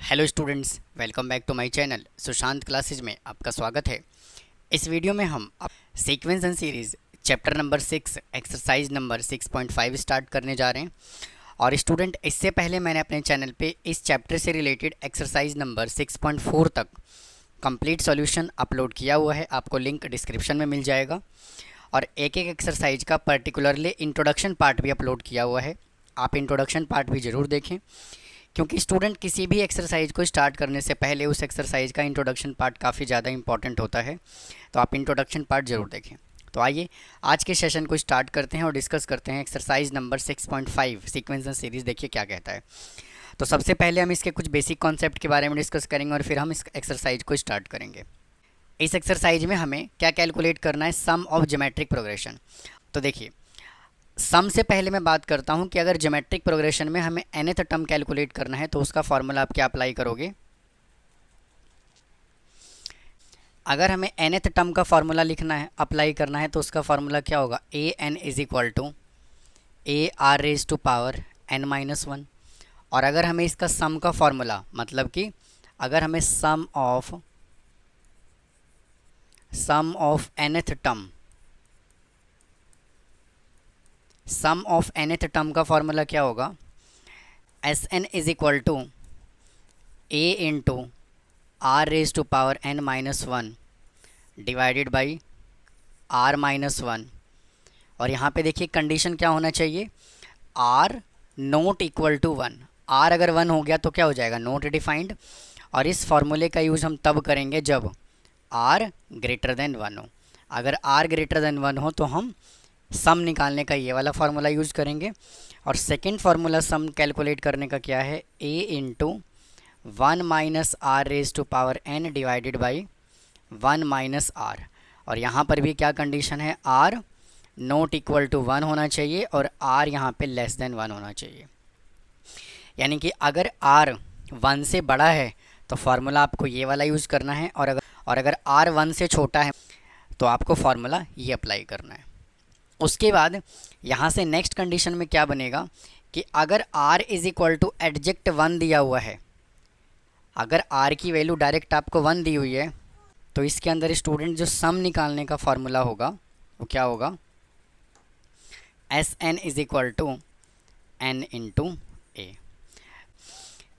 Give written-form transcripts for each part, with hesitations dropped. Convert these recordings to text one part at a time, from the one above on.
Hello students, welcome back to my channel Sushant classes में आपका स्वागत है। इस वीडियो में हम sequence and series chapter number 6 exercise number 6.5 start करने जा रहे हैं। और स्टूडेंट, इससे पहले मैंने अपने चैनल पे इस चैप्टर से रिलेटेड एक्सरसाइज नंबर 6.4 तक कंप्लीट सॉल्यूशन अपलोड किया हुआ है। आपको लिंक डिस्क्रिप्शन में मिल जाएगा। और एक एक एक्सरसाइज का पर्टिकुलरली इंट्रोडक्शन पार्ट भी अपलोड किया हुआ है। आप इंट्रोडक्शन पार्ट भी ज़रूर देखें, क्योंकि स्टूडेंट किसी भी एक्सरसाइज को स्टार्ट करने से पहले उस एक्सरसाइज का इंट्रोडक्शन पार्ट काफ़ी ज़्यादा इंपॉर्टेंट होता है। तो आप इंट्रोडक्शन पार्ट ज़रूर देखें। तो आइए आज के सेशन को स्टार्ट करते हैं और डिस्कस करते हैं exercise number 6.5 sequence and series. देखिए क्या कहता है। तो सबसे पहले हम इसके कुछ बेसिक कॉन्सेप्ट के बारे में डिस्कस करेंगे और फिर हम इस एक्सरसाइज को स्टार्ट करेंगे। इस एक्सरसाइज में हमें क्या कैलकुलेट करना है, सम ऑफ ज्योमेट्रिक प्रोग्रेशन। तो देखिए, सम से पहले मैं बात करता हूं कि अगर ज्योमेट्रिक प्रोग्रेशन में हमें nth टर्म कैलकुलेट करना है तो उसका फॉर्मूला आप क्या अप्लाई करोगे। अगर हमें nth टर्म का फॉर्मूला लिखना है, अप्लाई करना है, तो उसका फॉर्मूला क्या होगा, A N is equal to A R raise to power n-1। और अगर हमें इसका सम का फॉर्मूला, मतलब कि अगर हमें सम ऑफ nth टर्म का फॉर्मूला क्या होगा, S N is equal to a into are raise to power n-1 divided by r-1। और यहाँ पे देखिए कंडीशन क्या होना चाहिए, r not equal to 1। r अगर 1 हो गया तो क्या हो जाएगा, नॉट डिफाइंड। और इस फॉर्मूले का यूज़ हम तब करेंगे जब r ग्रेटर देन 1 हो। अगर r ग्रेटर देन 1 हो तो हम सम निकालने का ये वाला फार्मूला यूज़ करेंगे। और सेकंड फार्मूला सम कैलकुलेट करने का क्या है, a into 1 minus r raise to power n divided by 1 minus r. और यहाँ पर भी क्या कंडीशन है, r नॉट इक्वल टू 1 होना चाहिए और r यहाँ पे लेस देन 1 होना चाहिए। यानी कि अगर r 1 से बड़ा है तो फार्मूला आपको ये वाला यूज़ करना है, और अगर r 1 से छोटा है तो आपको फार्मूला ये अप्लाई करना है। उसके बाद यहाँ से नेक्स्ट कंडीशन में क्या बनेगा कि अगर r इज़ इक्वल टू एडजेक्ट 1 दिया हुआ है, अगर r की वैल्यू डायरेक्ट आपको 1 दी हुई है, तो इसके अंदर स्टूडेंट जो सम निकालने का फॉर्मूला होगा वो क्या होगा, S N is equal to N into A.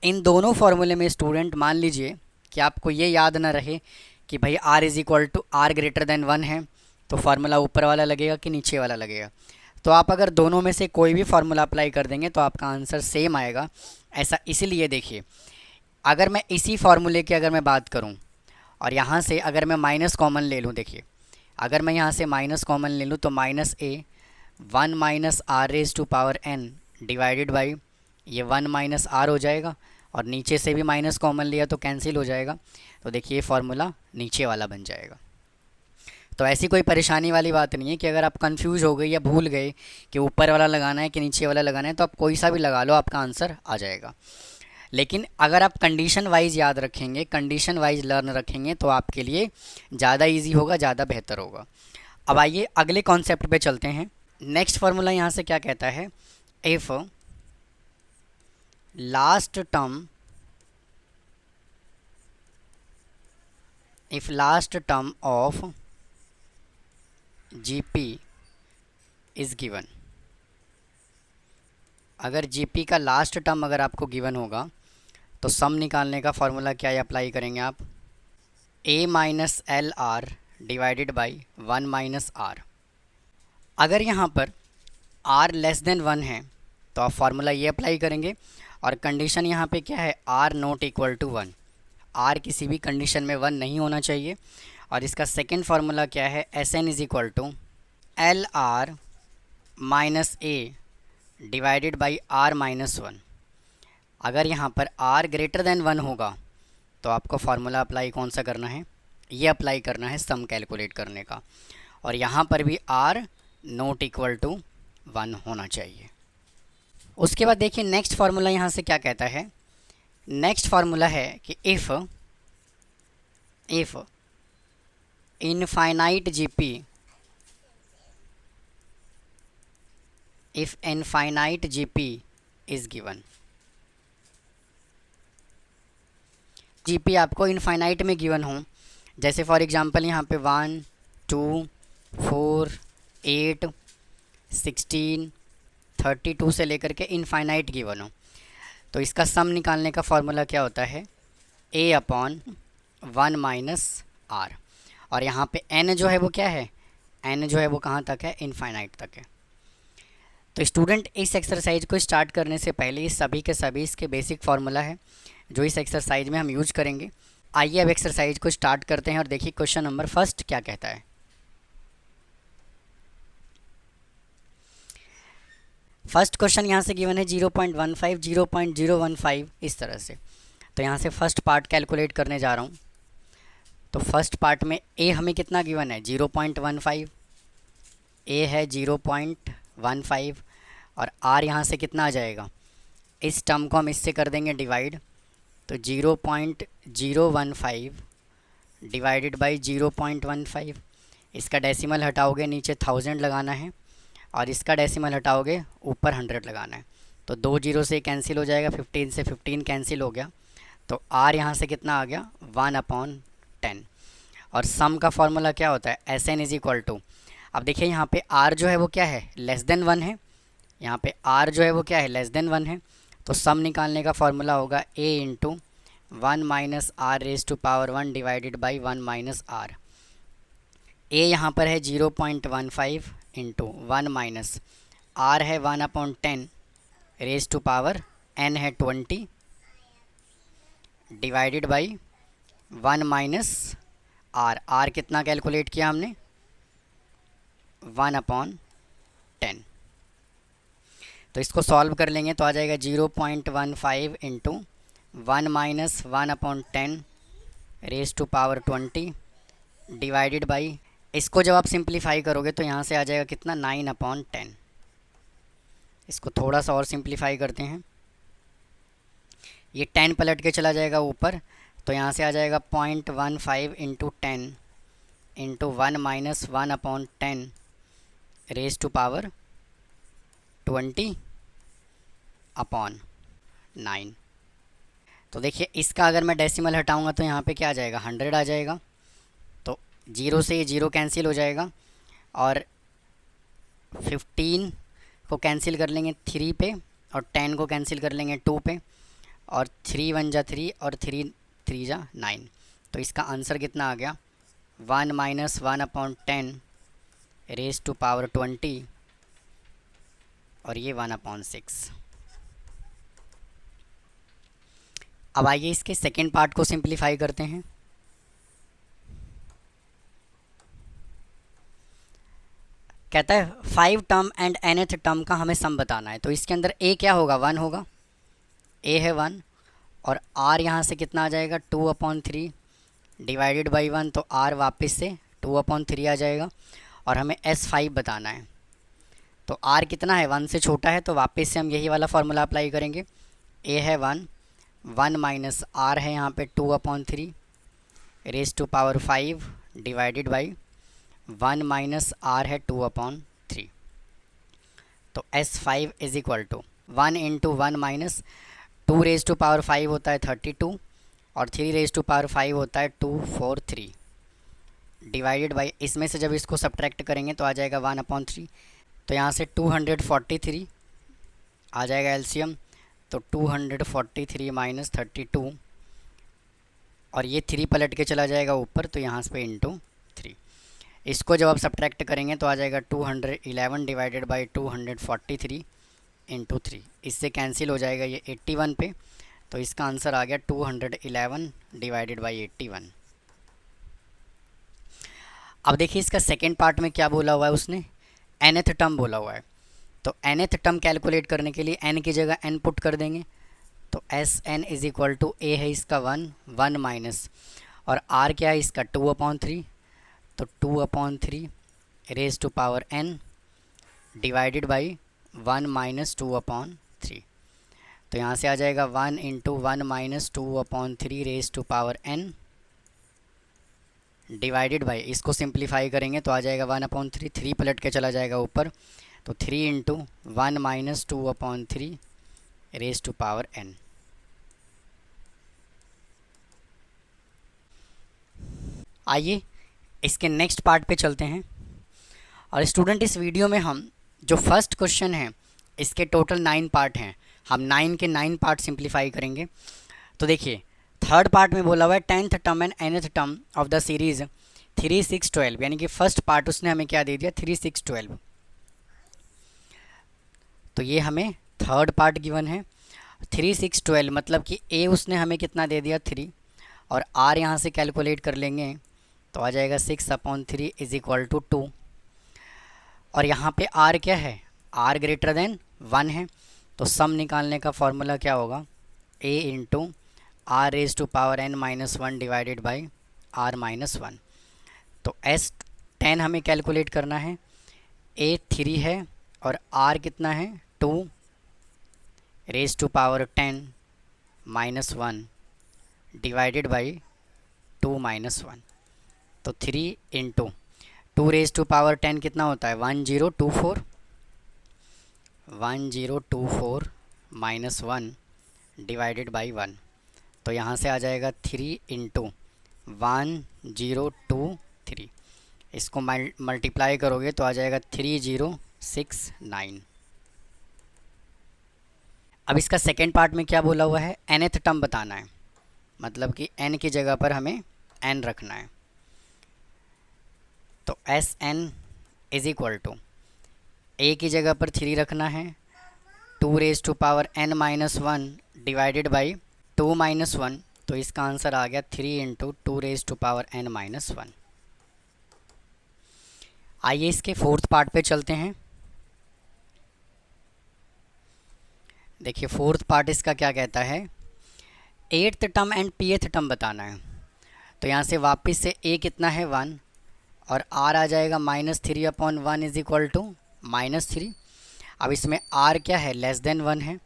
इन दोनों फार्मूले में स्टूडेंट मान लीजिए कि आपको ये याद ना रहे कि भाई r is equal to r greater than 1 है तो फार्मूला ऊपर वाला लगेगा कि नीचे वाला लगेगा। तो आप अगर दोनों में से कोई भी फार्मूला अप्लाई कर देंगे तो आपका आंसर सेम आएगा। ऐसा इसीलिए, देखिए, अगर मैं इसी फार्मूले की अगर मैं बात करूं और यहाँ से अगर मैं माइनस कॉमन ले लूँ, देखिए अगर मैं यहाँ से माइनस कॉमन ले लूँ तो minus a 1 minus r raise to power n divided by ये 1 माइनस आर हो जाएगा, और नीचे से भी माइनस कॉमन लिया तो कैंसिल हो जाएगा। तो देखिए ये फार्मूला नीचे वाला बन जाएगा। तो ऐसी कोई परेशानी वाली बात नहीं है कि अगर आप कंफ्यूज हो गए या भूल गए कि ऊपर वाला लगाना है कि नीचे वाला लगाना है, तो आप कोई सा भी लगा लो, आपका आंसर आ जाएगा। लेकिन अगर आप कंडीशन वाइज याद रखेंगे, कंडीशन वाइज लर्न रखेंगे, तो आपके लिए ज़्यादा इजी होगा, ज़्यादा बेहतर होगा। अब आइए अगले कॉन्सेप्ट पे चलते हैं। नेक्स्ट फार्मूला यहाँ से क्या कहता है, if last term of GP is given. अगर जीपी का लास्ट टर्म अगर आपको गिवन होगा तो सम निकालने का फॉर्मूला क्या अप्लाई करेंगे आप, a minus l r divided by 1 minus r. अगर यहाँ पर r लेस देन 1 है तो आप फार्मूला ये अप्लाई करेंगे, और कंडीशन यहाँ पे क्या है, r not equal to 1। r किसी भी कंडीशन में 1 नहीं होना चाहिए। और इसका सेकेंड फार्मूला क्या है, S N is equal to l r minus a divided by r-1। अगर यहाँ पर r ग्रेटर देन 1 होगा तो आपको फार्मूला अप्लाई कौन सा करना है, ये अप्लाई करना है सम कैलकुलेट करने का। और यहाँ पर भी r नॉट इक्वल टू 1 होना चाहिए। उसके बाद देखिए नेक्स्ट फार्मूला यहाँ से क्या कहता है, नेक्स्ट फार्मूला है कि if infinite GP if infinite gp is given। GP आपको इनफाइनाइट में गिवन हो, जैसे फॉर एग्जांपल यहाँ पे 1 2 4 8 16 32 से लेकर के इनफाइनाइट गिवन हो, तो इसका सम निकालने का फॉर्मूला क्या होता है, a अपॉन 1 माइनस आर। और यहाँ पे n जो है वो क्या है, n जो है वो कहाँ तक है, इनफाइनाइट तक है। तो स्टूडेंट इस एक्सरसाइज को स्टार्ट करने से पहले इस सभी के सभी इसके बेसिक फार्मूला है जो इस एक्सरसाइज में हम यूज करेंगे। आइए अब एक्सरसाइज को स्टार्ट करते हैं और देखिए क्वेश्चन नंबर फर्स्ट क्या कहता है। फर्स्ट क्वेश्चन यहाँ से गिवन है 0.15 0.015 इस तरह से। तो यहाँ से फर्स्ट पार्ट कैलकुलेट करने जा रहा हूँ। तो फर्स्ट पार्ट में ए हमें कितना गिवन है, 0.15, ए है 0.15 और आर यहाँ से कितना आ जाएगा, इस टर्म को हम इससे कर देंगे डिवाइड। तो 0.015 डिवाइडेड बाई 0.15, इसका डेसिमल हटाओगे नीचे 1000 लगाना है और इसका डेसिमल हटाओगे ऊपर 100 लगाना है। तो 2 जीरो से कैंसिल हो जाएगा, 15 से 15 कैंसिल हो गया। तो आर यहाँ से कितना आ गया, 1/10। और सम का फॉर्मूला क्या होता है, Sn इज इक्वल टू, अब देखिए यहाँ पे r जो है वो क्या है, लेस देन 1 है, यहाँ पे r जो है वो क्या है, लेस देन 1 है। तो सम निकालने का फॉर्मूला होगा a into 1 minus r raise to power 1 divided by 1 minus r. a यहाँ पर है 0.15 इंटू 1 माइनस r है 1/10 रेज टू पावर n है 20 डिवाइडेड बाई 1 माइनस r कितना कैलकुलेट किया हमने, 1/10। तो इसको सॉल्व कर लेंगे तो आ जाएगा 0.15 into 1 minus 1/10 raise to power 20 divided by, इसको जब आप सिंप्लीफाई करोगे तो यहाँ से आ जाएगा कितना, 9/10। इसको थोड़ा सा और सिंप्लीफाई करते हैं, ये 10 पलट के चला जाएगा ऊपर, तो यहाँ से आ जाएगा 0.15 into 10 into 1 minus 1/10 raise to power 20/9। तो देखिए इसका अगर मैं डेसिमल हटाऊंगा तो यहाँ पे क्या आ जाएगा, 100 आ जाएगा। तो 0 से ये 0 कैंसिल हो जाएगा और 15 को कैंसिल कर लेंगे 3 पे और 10 को कैंसिल कर लेंगे 2 पे और 3 1 जा 3 और 3 3 जा 9। तो इसका आंसर कितना आ गया, 1 माइनस 1/10 रेज टू पावर 20 और ये 1/6। अब आइए इसके सेकेंड पार्ट को सिंप्लीफाई करते हैं। कहता है 5 टर्म एंड nth टर्म का हमें सम बताना है। तो इसके अंदर a क्या होगा, 1 होगा, a है 1 और r यहाँ से कितना आ जाएगा, 2/3 डिवाइडेड बाई 1, तो r वापस से 2/3 आ जाएगा और हमें s5 बताना है। तो r कितना है, 1 से छोटा है, तो वापस से हम यही वाला फार्मूला अप्लाई करेंगे। a है 1 माइनस r है यहाँ पे 2/3 raise to power 5 divided by 1 minus r है 2/3। तो s5 is equal to 1 into 1 minus 2 raise to power 5 होता है 32 और 3 रेज टू पावर 5 होता है 243 डिवाइडेड बाई, इसमें से जब इसको सब्ट्रैक्ट करेंगे तो आ जाएगा 1/3। तो यहाँ से 243 आ जाएगा एलसीएम, तो 243 माइनस 32 और ये 3 पलट के चला जाएगा ऊपर, तो यहाँ पे इंटू 3। इसको जब आप सब्ट्रैक्ट करेंगे तो आ जाएगा 211 डिवाइडेड बाई 243 इंटू 3, इससे कैंसिल हो जाएगा ये 81 पे। तो इसका आंसर आ गया 211 डिवाइडेड बाई 81। अब देखिए इसका सेकेंड पार्ट में क्या बोला हुआ है उसने, nth टर्म बोला हुआ है। तो nth टर्म कैलकुलेट करने के लिए n की जगह n पुट कर देंगे। तो Sn is equal to a है इसका 1 माइनस और r क्या है इसका 2/3, तो 2/3 raise to power n divided by 1 minus 2/3। तो यहाँ से आ जाएगा 1 into 1 minus 2/3 raise to power n divided by, इसको सिंप्लीफाई करेंगे तो आ जाएगा 1/3, 3 पलट के चला जाएगा ऊपर, तो 3 into 1 minus 2/3 raise to power n। आइए इसके नेक्स्ट पार्ट पे चलते हैं। और स्टूडेंट, इस वीडियो में हम जो फर्स्ट क्वेश्चन है इसके टोटल 9 पार्ट हैं, हम 9 के 9 पार्ट सिंप्लीफाई करेंगे। तो देखिए, थर्ड पार्ट में बोला हुआ है 10th term and nth term of the series 3 6 12, यानी कि फर्स्ट पार्ट उसने हमें क्या दे दिया 3 6 12। तो ये हमें थर्ड पार्ट गिवन है 3 6 12, मतलब कि ए उसने हमें कितना दे दिया 3, और आर यहाँ से कैलकुलेट कर लेंगे तो आ जाएगा 6/3 इज इक्वल टू 2। और यहाँ पे आर क्या है, आर ग्रेटर देन 1 है, तो सम निकालने का फॉर्मूला क्या होगा, A into are raise to power n-1 divided by r-1। तो S10 हमें कैलकुलेट करना है, ए 3 है और आर कितना है 2 raise to power 10-1 divided by 2-1। तो 3 इंटू 2 रेज टू पावर 10 कितना होता है 1024 -1 डिवाइडेड बाई 1। तो यहाँ से आ जाएगा 3 इंटू 1023, इसको मल्टीप्लाई करोगे तो आ जाएगा 3069। अब इसका सेकेंड पार्ट में क्या बोला हुआ है, nth टर्म बताना है, मतलब कि n की जगह पर हमें n रखना है। तो Sn is equal to a की जगह पर 3 रखना है, 2 raise to power n-1 divided by 2-1, तो इसका आंसर आ गया 3 into 2 raise to power n-1। आइए इसके फोर्थ पार्ट पे चलते हैं। देखिए फोर्थ पार्ट इसका क्या कहता है, 8th term and pth term बताना है। तो यहाँ से वापस से a कितना है 1 और r आ जाएगा -3/1 इज इक्वल टू -3। अब इसमें r क्या है लेस देन 1 है,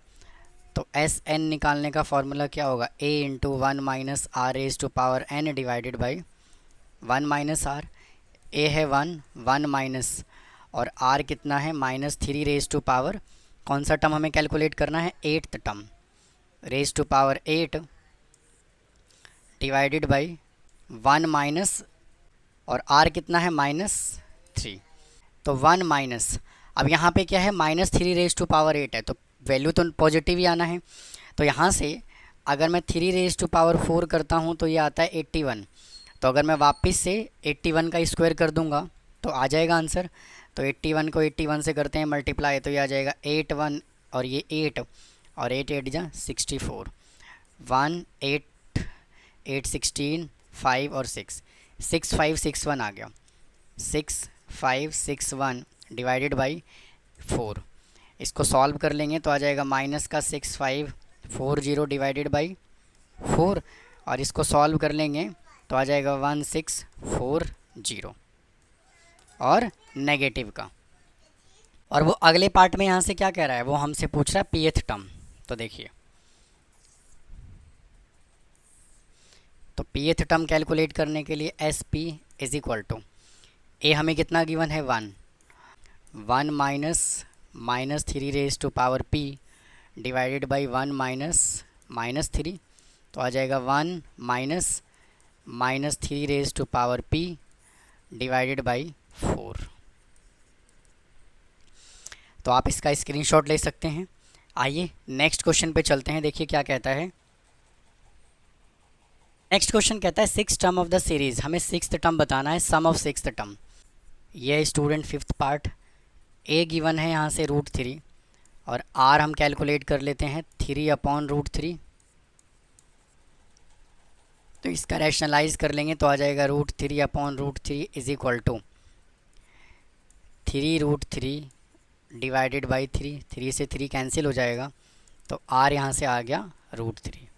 तो Sn निकालने का फॉर्मूला क्या होगा, a into 1 minus r raise to power n divided by 1 minus r. a है 1 माइनस और r कितना है -3 रेज टू पावर, कौन सा टर्म हमें कैलकुलेट करना है 8th term, raise to power 8 divided by 1 minus और r कितना है -3, तो 1 माइनस, अब यहाँ पे क्या है -3 रेज टू पावर 8 है, तो वैल्यू तो पॉजिटिव ही आना है। तो यहाँ से अगर मैं 3 रेज टू पावर 4 करता हूँ तो ये आता है 81। तो अगर मैं वापस से 81 का स्क्वायर कर दूँगा तो आ जाएगा आंसर। तो 81 को 81 से करते हैं मल्टीप्लाई, तो ये आ जाएगा 81 और ये 8 और 8 8 जा 64, 1 8 8 16 5 और 6 6561 आ गया, 6561 डिवाइडेड बाई 4। इसको सॉल्व कर लेंगे तो आ जाएगा माइनस का 6540 डिवाइडेड बाई 4, और इसको सॉल्व कर लेंगे तो आ जाएगा 1640 और नेगेटिव का। और वो अगले पार्ट में यहाँ से क्या कह रहा है, वो हमसे पूछ रहा है pth टर्म। तो देखिए, तो pth टर्म कैलकुलेट करने के लिए SP is equal to a हमें कितना गिवन है 1 minus 3 raise to power p divided by 1 minus 3, तो आ जाएगा 1 minus 3 raise to power p divided by 4। तो आप इसका स्क्रीनशॉट ले सकते हैं। आइए नेक्स्ट क्वेश्चन पे चलते हैं, देखिए क्या कहता है। नेक्स्ट क्वेश्चन कहता है 6th term of the series, हमें 6th टर्म बताना है, सम ऑफ 6th टर्म। यह है student 5th part, a given है यहाँ से √3 और r हम कैलकुलेट कर लेते हैं 3/√3। तो इसका रैशनलाइज कर लेंगे तो आ जाएगा √3/√3 is equal to 3√3 divided by 3, 3 से 3 कैंसिल हो जाएगा, तो r यहाँ से आ गया √3।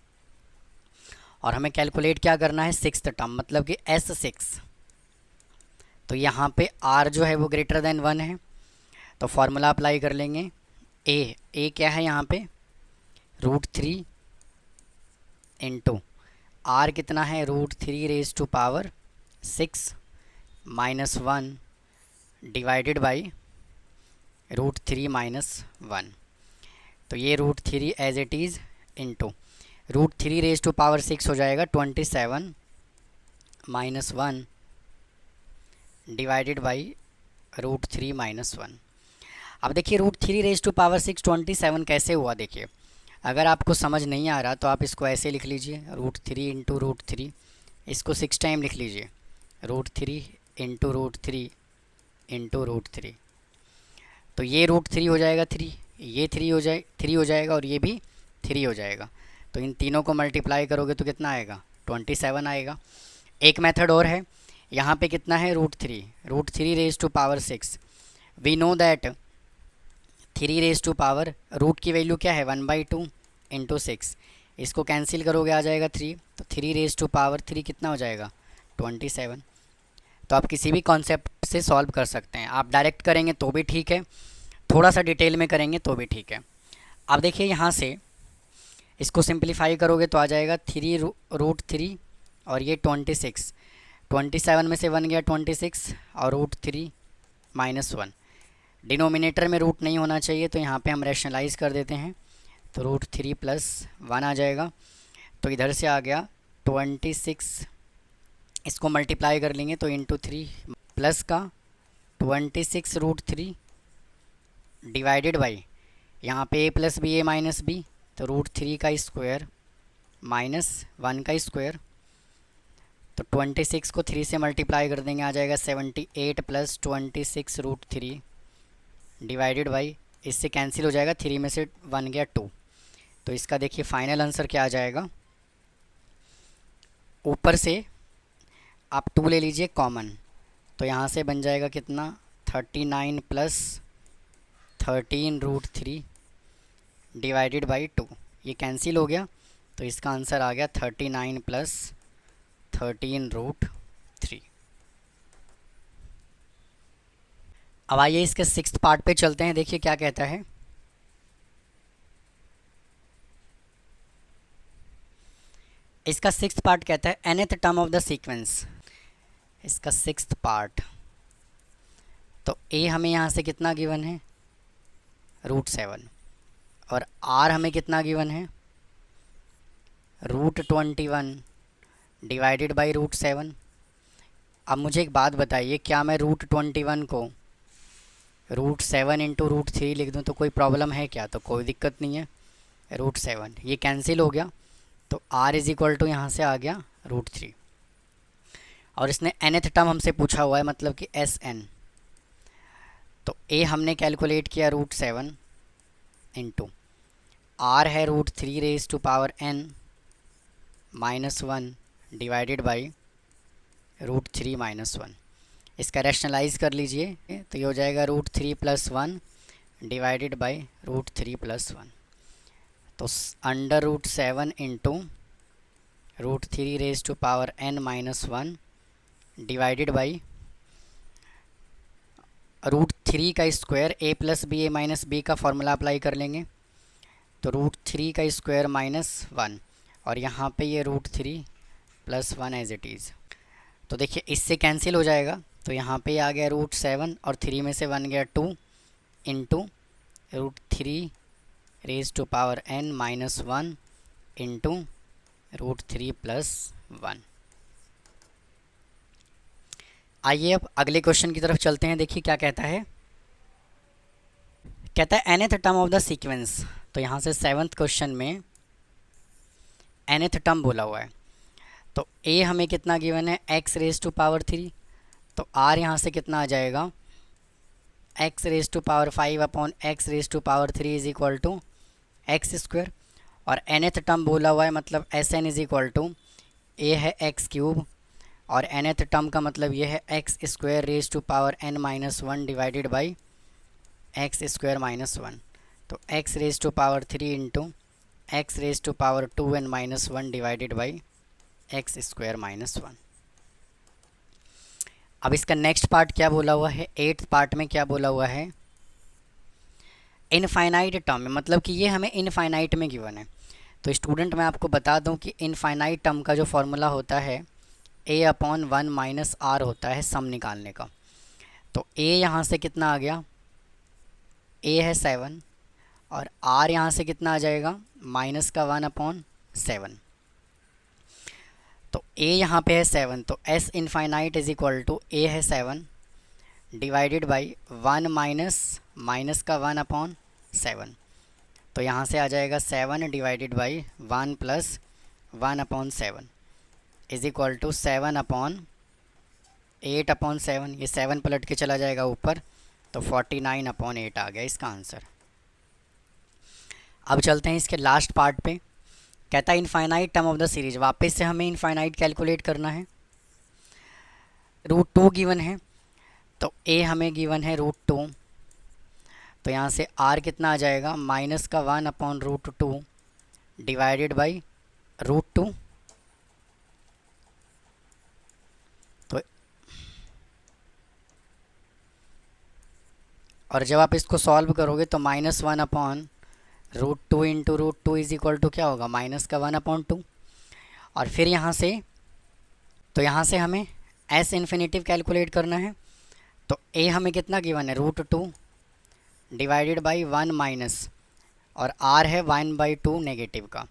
और हमें कैलकुलेट क्या करना है 6th टर्म, मतलब कि S6। तो यहाँ पे r जो है वो ग्रेटर देन 1 है, तो फॉर्मूला अप्लाई कर लेंगे। a क्या है यहाँ पे √3 इंटू r कितना है √3 raise to power 6 -1 divided by √3 -1। तो ये √3 as it is into √3 raise to power 6 हो जाएगा 27 -1 डिवाइडेड बाई √3 - 1। अब देखिए √3 ⁻6 27 कैसे हुआ। देखिए अगर आपको समझ नहीं आ रहा तो आप इसको ऐसे लिख लीजिए, √3 इंटू √3, इसको 6 टाइम लिख लीजिए, √3 इंटू √3 इंटू √3। तो ये √3 हो जाएगा 3, ये 3 हो जाएगा और ये भी 3 हो जाएगा। तो इन तीनों को मल्टीप्लाई करोगे तो कितना आएगा, 27 आएगा। एक मेथड और है, यहाँ पे कितना है √3 √3 वी नो दैट 3 रूट की वैल्यू क्या है 1/2 इंटू 6, इसको कैंसिल करोगे आ जाएगा 3, तो 3 कितना हो जाएगा 27। तो आप किसी भी कॉन्सेप्ट से सॉल्व कर सकते हैं, आप डायरेक्ट करेंगे तो भी ठीक है, थोड़ा सा डिटेल में करेंगे तो भी ठीक है। अब देखिए यहाँ से इसको सिंप्लीफाई करोगे तो आ जाएगा 3 √3 और ये 26, 27 में से 1 गया 26 और √3 - 1। डिनोमिनेटर में रूट नहीं होना चाहिए, तो यहाँ पे हम रैशनलाइज कर देते हैं, तो √3 + 1 आ जाएगा। तो इधर से आ गया 26, इसको मल्टीप्लाई कर लेंगे तो इंटू 3 प्लस का 26 √3 डिवाइडेड बाई, यहाँ पे a + b a - b, तो √3 का स्क्वायर -1 का स्क्वायर। तो 26 को 3 से मल्टीप्लाई कर देंगे आ जाएगा 78 + 26 √3 डिवाइडेड बाई, इससे कैंसिल हो जाएगा, 3 में से 1 गया 2। तो इसका देखिए फाइनल आंसर क्या आ जाएगा, ऊपर से आप 2 ले लीजिए कॉमन, तो यहाँ से बन जाएगा कितना 39 + 13 √3 डिवाइडेड बाई 2, ये कैंसिल हो गया। तो इसका आंसर आ गया 39 + 13 √3। अब आइए इसके 6th पार्ट पे चलते हैं, देखिए क्या कहता है। इसका 6th पार्ट कहता है nth term of the sequence. इसका 6th पार्ट, तो a हमें यहाँ से कितना गिवन है √7 और r हमें कितना गिवन है √21 डिवाइडेड बाई √7। अब मुझे एक बात बताइए, क्या मैं √21 को √7 इंटू √3 लिख दूँ तो कोई प्रॉब्लम है क्या? तो कोई दिक्कत नहीं है, √7 ये कैंसिल हो गया, तो r = यहाँ से आ गया √3। और इसने nth टर्म हमसे पूछा हुआ है, मतलब कि Sn। तो a हमने कैलकुलेट किया √7 इंटू r है √3 ⁻n - 1 डिवाइडेड बाई √3 - 1। इसका रैशनलाइज कर लीजिए, तो ये हो जाएगा √3 + 1 डिवाइडेड बाई √3 + 1। तो √7 इंटू √3 ⁻n - 1 डिवाइडेड बाई √3 का square, a + b a - b का फॉर्मूला अप्लाई कर लेंगे, तो √3 का स्क्वायर -1 और यहाँ पे ये √3 + 1 एज इट इज़। तो देखिए इससे कैंसिल हो जाएगा, तो यहाँ पे आ गया √7 और 3 में से 1 गया 2 इंटू √3 ⁻n - 1 इंटू √3 + 1। आइए अब अगले क्वेश्चन की तरफ चलते हैं, देखिए क्या कहता है। कहता है nth term of the sequence. तो यहाँ से 7th क्वेश्चन में nth टर्म बोला हुआ है, तो a हमें कितना गिवन है x⁻3, तो r यहाँ से कितना आ जाएगा x⁵ अपॉन x⁻3 = x²। और nth टर्म बोला हुआ है, मतलब Sn = a है x³ और nth टर्म का मतलब ये है x² n - 1 divided by x² - 1। तो x⁻3 into x⁻2n - 1 divided by x² - 1। अब इसका नेक्स्ट पार्ट क्या बोला हुआ है, 8th पार्ट में क्या बोला हुआ है, इनफाइनाइट टर्म में, मतलब कि ये हमें इनफाइनाइट में गिवन है। तो स्टूडेंट मैं आपको बता दूं कि इनफाइनाइट टर्म का जो फॉर्मूला होता है a/1 - r होता है सम निकालने का। तो a यहाँ से कितना आ गया, a है 7 और r यहाँ से कितना आ जाएगा -1/7। तो a यहाँ पे है 7, तो s इनफाइनाइट = a है 7 डिवाइडेड बाई 1 माइनस माइनस का 1 अपॉन 7, तो यहाँ से आ जाएगा 7 divided by 1 plus 1 upon 7 is equal to 7 upon 8 upon 7, ये 7 पलट के चला जाएगा ऊपर, तो 49 अपॉन 8 आ गया इसका आंसर। अब चलते हैं इसके लास्ट पार्ट पे। कहता है infinite term of the series, वापस से हमें इनफाइनाइट कैलकुलेट करना है। √2 गिवन है, तो a हमें गिवन है √2, तो यहाँ से r कितना आ जाएगा, माइनस का 1 अपॉन √2 डिवाइडेड बाई √2, तो और जब आप इसको सॉल्व करोगे तो -1 upon √2 into √2 is equal to क्या होगा, माइनस का 1 अपॉन 2। और फिर यहाँ से, तो यहाँ से हमें s इन्फिनेटिव कैलकुलेट करना है, तो a हमें कितना गिवन है, √2 डिवाइडेड बाई 1 माइनस, और r है 1/2 नेगेटिव का,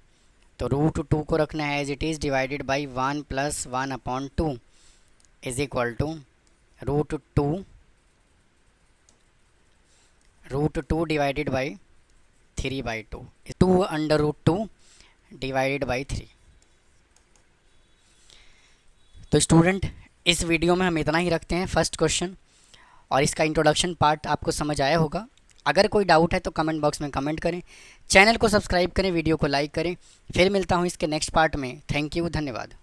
तो √2 को रखना है as it is divided by 1 plus 1 upon 2 is equal to √2 divided by 3/2, 2/√2 divided by 3। तो स्टूडेंट, इस वीडियो में हम इतना ही रखते हैं फर्स्ट क्वेश्चन, और इसका इंट्रोडक्शन पार्ट आपको समझ आया होगा। अगर कोई डाउट है तो कमेंट बॉक्स में कमेंट करें, चैनल को सब्सक्राइब करें, वीडियो को लाइक करें। फिर मिलता हूँ इसके नेक्स्ट पार्ट में। थैंक यू, धन्यवाद।